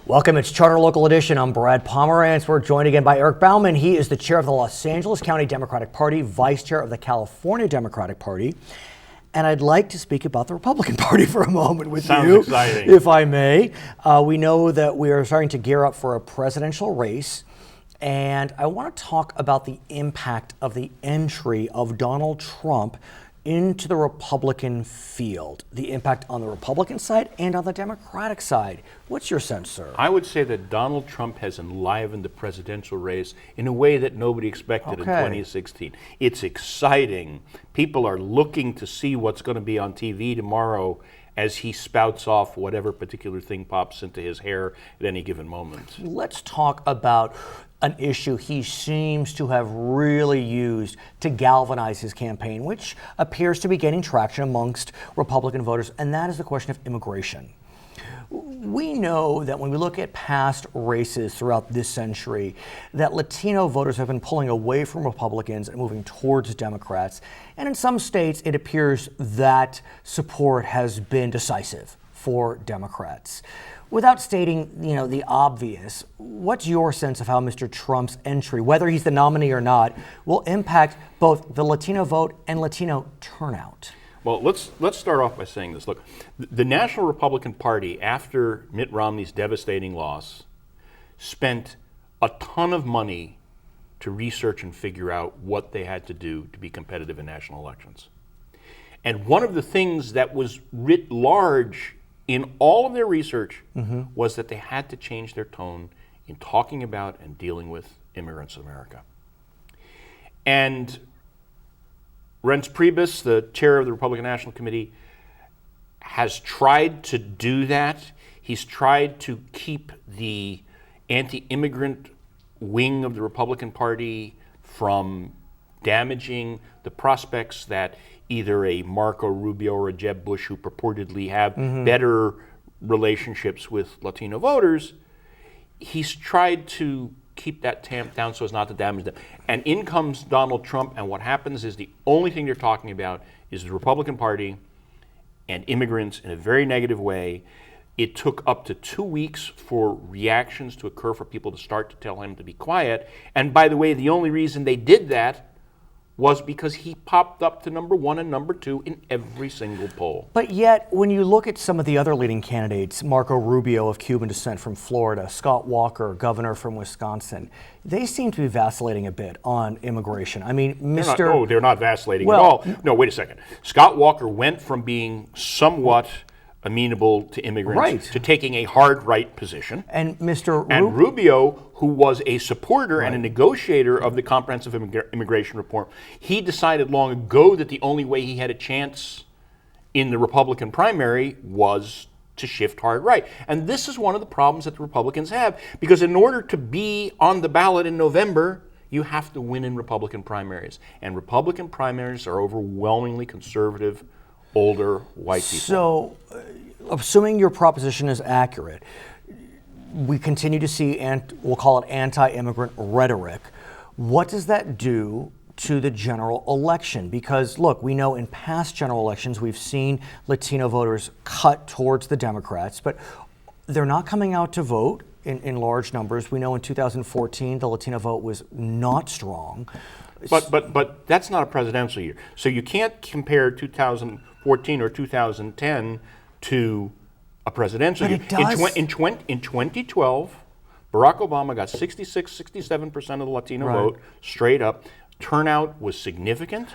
Welcome, it's Charter Local Edition. I'm Brad Pomerance. We're joined again by Eric Bauman. He is the chair of the Los Angeles County Democratic Party, vice chair of the California Democratic Party. And I'd like to speak about the Republican Party for a moment with Sounds you, exciting. if I may. We know that we are starting to gear up for a presidential race. And I want to talk about the impact of the entry of Donald Trump into the Republican field, the impact on the Republican side and on the Democratic side. What's your sense, sir? I would say that Donald Trump has enlivened the presidential race in a way that nobody expected in 2016. It's exciting. People are looking to see what's going to be on TV tomorrow as he spouts off whatever particular thing pops into his hair at any given moment. Let's talk about an issue he seems to have really used to galvanize his campaign, which appears to be gaining traction amongst Republican voters, and that is the question of immigration. We know that when we look at past races throughout this century, that Latino voters have been pulling away from Republicans and moving towards Democrats. And in some states, it appears that support has been decisive for Democrats. Without stating, the obvious, what's your sense of how Mr. Trump's entry, whether he's the nominee or not, will impact both the Latino vote and Latino turnout? Well, let's start off by saying this. Look, the National Republican Party, after Mitt Romney's devastating loss, spent a ton of money to research and figure out what they had to do to be competitive in national elections. And one of the things that was writ large in all of their research was that they had to change their tone in talking about and dealing with immigrants in America. And Reince Priebus, the chair of the Republican National Committee, has tried to do that. He's tried to keep the anti-immigrant wing of the Republican Party from damaging the prospects that either a Marco Rubio or a Jeb Bush, who purportedly have better relationships with Latino voters. He's tried to keep that tamped down so as not to damage them. And in comes Donald Trump, and what happens is the only thing they're talking about is the Republican Party and immigrants in a very negative way. It took up to 2 weeks for reactions to occur for people to start to tell him to be quiet. And by the way, the only reason they did that was because he popped up to number 1 and number 2 in every single poll. But yet, when you look at some of the other leading candidates, Marco Rubio of Cuban descent from Florida, Scott Walker, governor from Wisconsin, they seem to be vacillating a bit on immigration. I mean, They're not vacillating at all. No, wait a second. Scott Walker went from being somewhat amenable to immigrants to taking a hard right position. And Rubio, who was a supporter and a negotiator of the comprehensive immigration reform, he decided long ago that the only way he had a chance in the Republican primary was to shift hard right. And this is one of the problems that the Republicans have, because in order to be on the ballot in November, you have to win in Republican primaries. And Republican primaries are overwhelmingly conservative, older white people. So, assuming your proposition is accurate, we continue to see, we'll call it anti-immigrant rhetoric. What does that do to the general election? Because, look, we know in past general elections we've seen Latino voters cut towards the Democrats, but they're not coming out to vote in large numbers. We know in 2014 the Latino vote was not strong. But that's not a presidential year. So you can't compare 2014 or 2010 to a presidential year. In 2012, Barack Obama got 66-67% of the Latino vote straight up. Turnout was significant.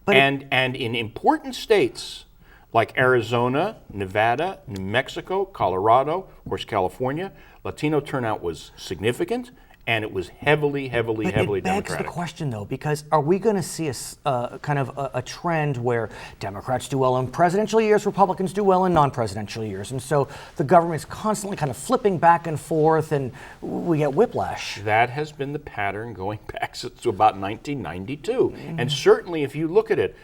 And in important states like Arizona, Nevada, New Mexico, Colorado, of course California, Latino turnout was significant. And it was heavily Democratic. It begs the question, though, because are we going to see a trend where Democrats do well in presidential years, Republicans do well in non-presidential years, and so the government's constantly kind of flipping back and forth, and we get whiplash? That has been the pattern going back to about 1992, and certainly if you look at it,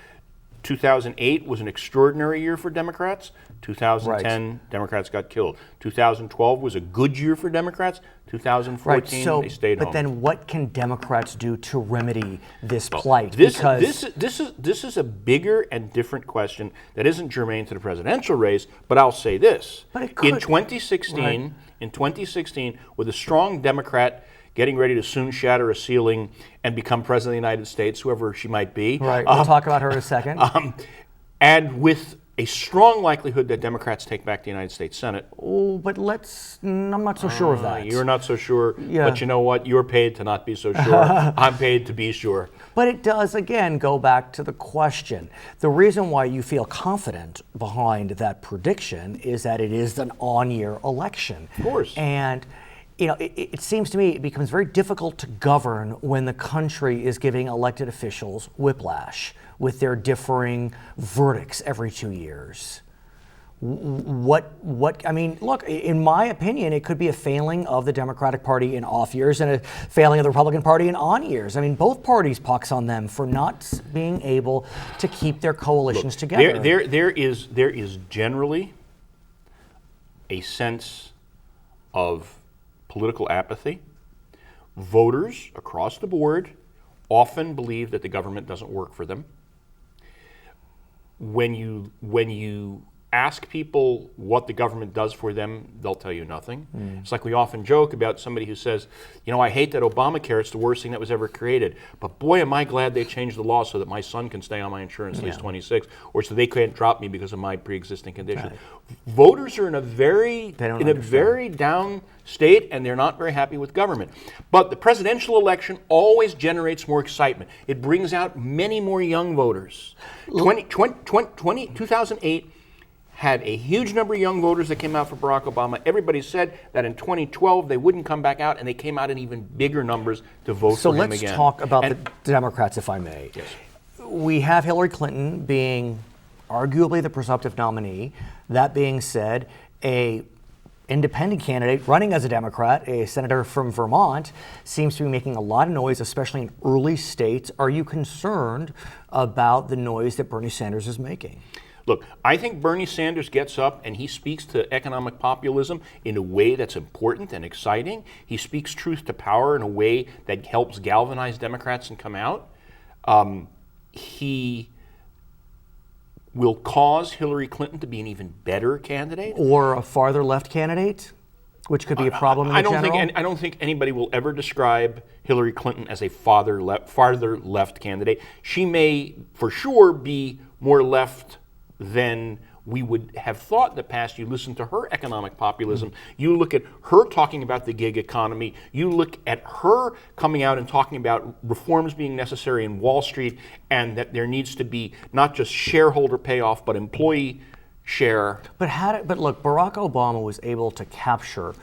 2008 was an extraordinary year for Democrats. 2010, Democrats got killed. 2012 was a good year for Democrats. 2014, they stayed home. But then what can Democrats do to remedy this plight? This is a bigger and different question that isn't germane to the presidential race, but I'll say this. But it could. In 2016, in 2016 with a strong Democrat getting ready to soon shatter a ceiling and become president of the United States, whoever she might be. Right. We'll talk about her in a second. And with a strong likelihood that Democrats take back the United States Senate. Oh, but I'm not so sure of that. You're not so sure, Yeah. but you know what? You're paid to not be so sure. I'm paid to be sure. But it does, again, go back to the question. The reason why you feel confident behind that prediction is that it is an on-year election. Of course. And it seems to me it becomes very difficult to govern when the country is giving elected officials whiplash with their differing verdicts every 2 years. I mean, look, in my opinion, it could be a failing of the Democratic Party in off years and a failing of the Republican Party in on years. I mean, both parties pox on them for not being able to keep their coalitions together. There is generally a sense of political apathy. Voters across the board often believe that the government doesn't work for them. When you ask people what the government does for them, they'll tell you nothing. It's like we often joke about somebody who says, I hate that Obamacare, it's the worst thing that was ever created, but boy, am I glad they changed the law so that my son can stay on my insurance till he's 26, or so they can't drop me because of my pre-existing condition. Right. Voters are in a very down state, and they're not very happy with government. But the presidential election always generates more excitement. It brings out many more young voters. 2008 had a huge number of young voters that came out for Barack Obama. Everybody said that in 2012 they wouldn't come back out, and they came out in even bigger numbers to vote for him again. So let's talk about the Democrats, if I may. Yes. We have Hillary Clinton being arguably the presumptive nominee. That being said, a independent candidate running as a Democrat, a senator from Vermont, seems to be making a lot of noise, especially in early states. Are you concerned about the noise that Bernie Sanders is making? Look, I think Bernie Sanders gets up and he speaks to economic populism in a way that's important and exciting. He speaks truth to power in a way that helps galvanize Democrats and come out. He will cause Hillary Clinton to be an even better candidate. Or a farther left candidate, which could be a problem in the general? I don't think anybody will ever describe Hillary Clinton as a farther left candidate. She may, for sure, be more left than we would have thought in the past. You listen to her economic populism. You look at her talking about the gig economy. You look at her coming out and talking about reforms being necessary in Wall Street, and that there needs to be not just shareholder payoff, but employee share. But look, Barack Obama was able to capture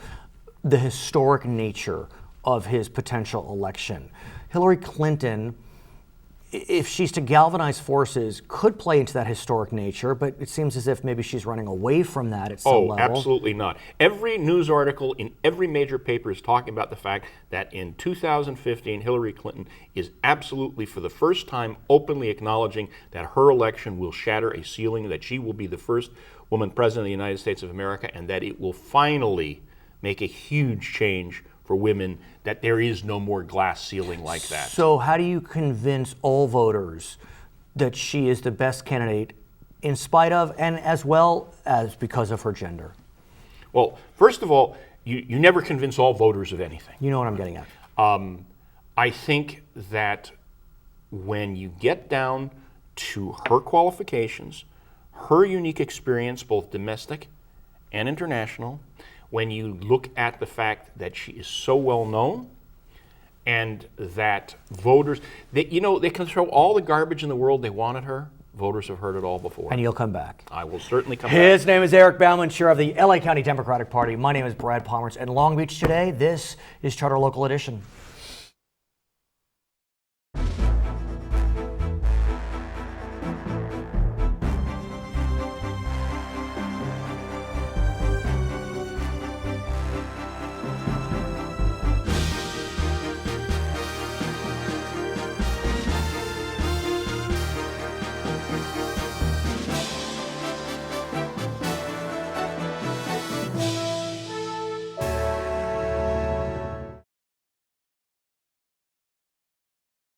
the historic nature of his potential election. Hillary Clinton, if she's to galvanize forces, could play into that historic nature, but it seems as if maybe she's running away from that at some level. Oh, absolutely not. Every news article in every major paper is talking about the fact that in 2015, Hillary Clinton is absolutely, for the first time, openly acknowledging that her election will shatter a ceiling, that she will be the first woman president of the United States of America, and that it will finally make a huge change for women, that there is no more glass ceiling like that. So how do you convince all voters that she is the best candidate in spite of and as well as because of her gender? Well, first of all, you never convince all voters of anything. You know what I'm getting at. I think that when you get down to her qualifications, her unique experience, both domestic and international, when you look at the fact that she is so well known, and that voters, they can throw all the garbage in the world they want at her. Voters have heard it all before. And you'll come back. I will certainly come back. His name is Eric Bauman, chair of the LA County Democratic Party. My name is Brad Pomerance. In Long Beach today, this is Charter Local Edition.